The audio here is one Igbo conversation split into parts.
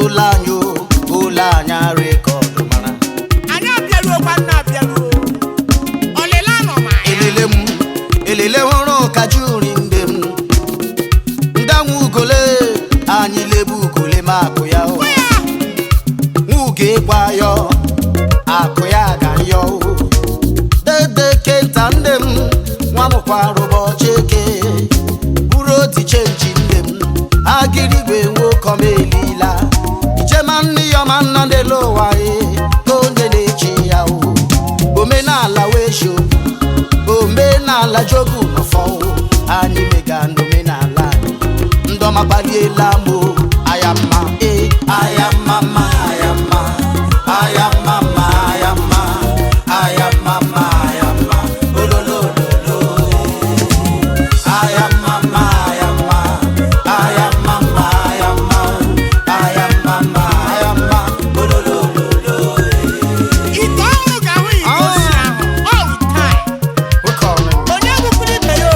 Ulanya record mana. Anya bialu okwanna bialu. Olela no ma. Elele horo kajuri ndem. Ndanwu gole anyi lebu gole makoya o. Nwuge kwayo akoya ganyo. Dede kenta ndem nwamukwa robo cheke. Buro ti change ndem. Agirigwe wo komelila. Ijemanni yomanna de lowa konde de chia o. Omenala wesho. Omenala jogu no fo. Ani mega no menala. Ndoma baliela mo ayama ayama ayama ayama ayama ayama ayama olololo ayama ayama ayama ayama ayama ayama olololo. Itawo gawe ikosia all time. We call him. Onye bukuri beyo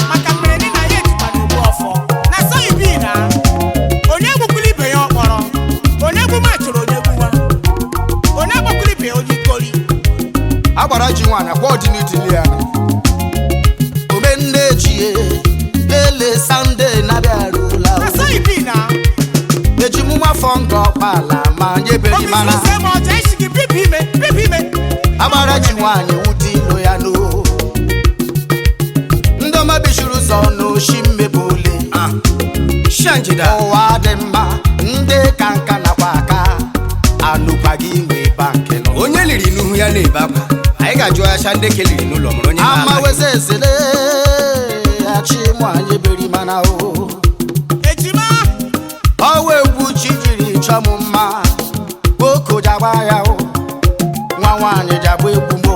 maka mreni na ye tupa n'ugbo ofo. Na so ibi na. Onye bukuri beyo okporo. Onye bu machoro onye buwa. Onye bukuri beyo ojikori. Agbara ji nwanya kwa ọdịnidili ya. Omenne chie lele Sunday na-abịarula. Na so ibi na. Eji mụ nwafọ nke ọkpala ma nyeberi mana. Omi sise mo je ishiki bibi me. Agbara ji nwanyị ụdị ilo ya n'o. Ndọma bishuru ụzọ n'oshi mmebole. Shanjida. Ụwa dị mma ndị ka nka nakwa aka. Anụkwa gị nwe banki nọ. Onye liri nuhu ya na-ebe akwa. Anyị ga-ajụ ya sha ndị keliri n'ụlọ mụrụ onye Ama na-amaghị. weze esele achị nwanyị beri mana o. Ejima. Ọwa egwu chi jiri chọ m mma. Boko jagba ya o. Nwa nwanyị jagba egwu mo.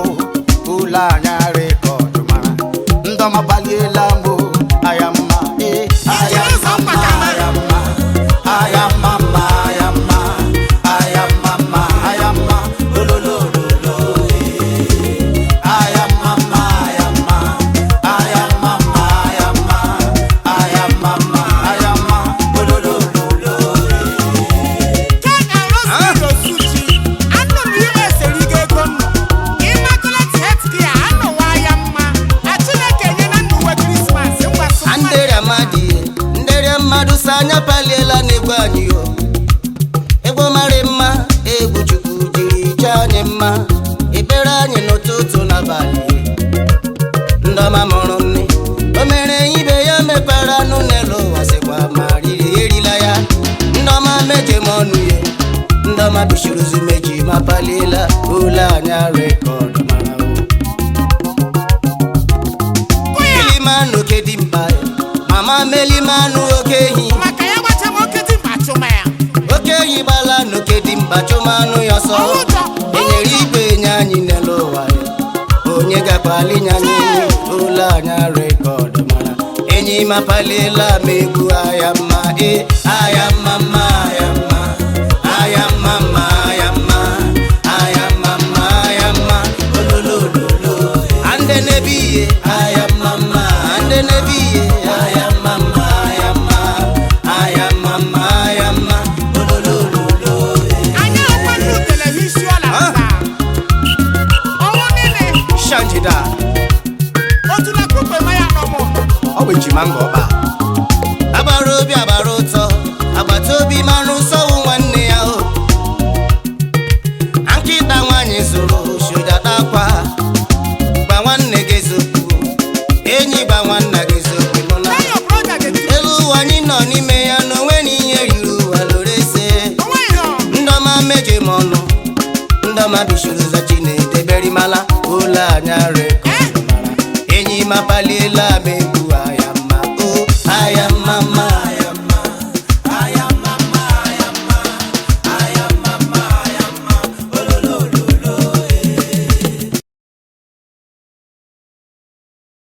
Ulanya record mana. Ndọma baliela mo ayama ayama ayama ayama ayama ayama ayama olololo ayama ayama ayama ayama ayama ayama olololo. Ken and Rose Rosuchi. Anu mi US erigo ego nno. Immaculate Healthcare anu wa ya mma. Achineke nye na nnuwe Christmas ngwa so. Ndere mmadụ sanya paliela n'egwu anyị o. Egwu mara mma, egwu Chukwu jiri chọọ anyị mma. Ekpere anyị n'ụtụtụ n'abalị. Ndọma mụrụ nne, o mere ibe ya mepere anụ n'elu ụwa sịkwa ma riri erila ya. Ndọma meje m ọnụ ya, ndọma bishuru zumeji ma paliela ụlọ anya rekọd mara o. Melimanu kedimpa ya, mama melimanu okehi. Maka ya gbacha m oketi mba chụma ya. Okehi gbala n'okedimpa chụmanụ ya ọsọ. Enyere ibe enye anyị n'elu ụwa ya. Onye gakwali nya n'enyi ụlọ anya rekọd mara. Enyi ma paliela ma egwu ayama ayama mma ayama ayama mma ayama ayama mma ayama olololo. Ande nebiye ayama mma ande nebiye ayama mma ayama ayama mma ayama olololo. Anya ọkwanụ televishọn asa. Ọnwụ nile. Shanjida. Otu na kukwe maya n'ọmụ. Ọ bụ ejima nga ọba. Agbara obi agbara ụtọ, agbata obi mara nsọwụ nwanne ya o. Nkịta nwanyị zụrụ shụdata akwa. Gba nwanne gị eziokwu, enyi gba nwanna gị eziokwu nọ na. Tell your brother the truth. Elu ụwa anyị nọ n'ime ya na onwe na ihe riri ụwa loro ese. Onwe ihe ọ. Ndọma meje m ọnụ, ndọma bishuru ụzọ Chineke beri mala ụlọ anya rekọd mara. Enyi ma paliela ma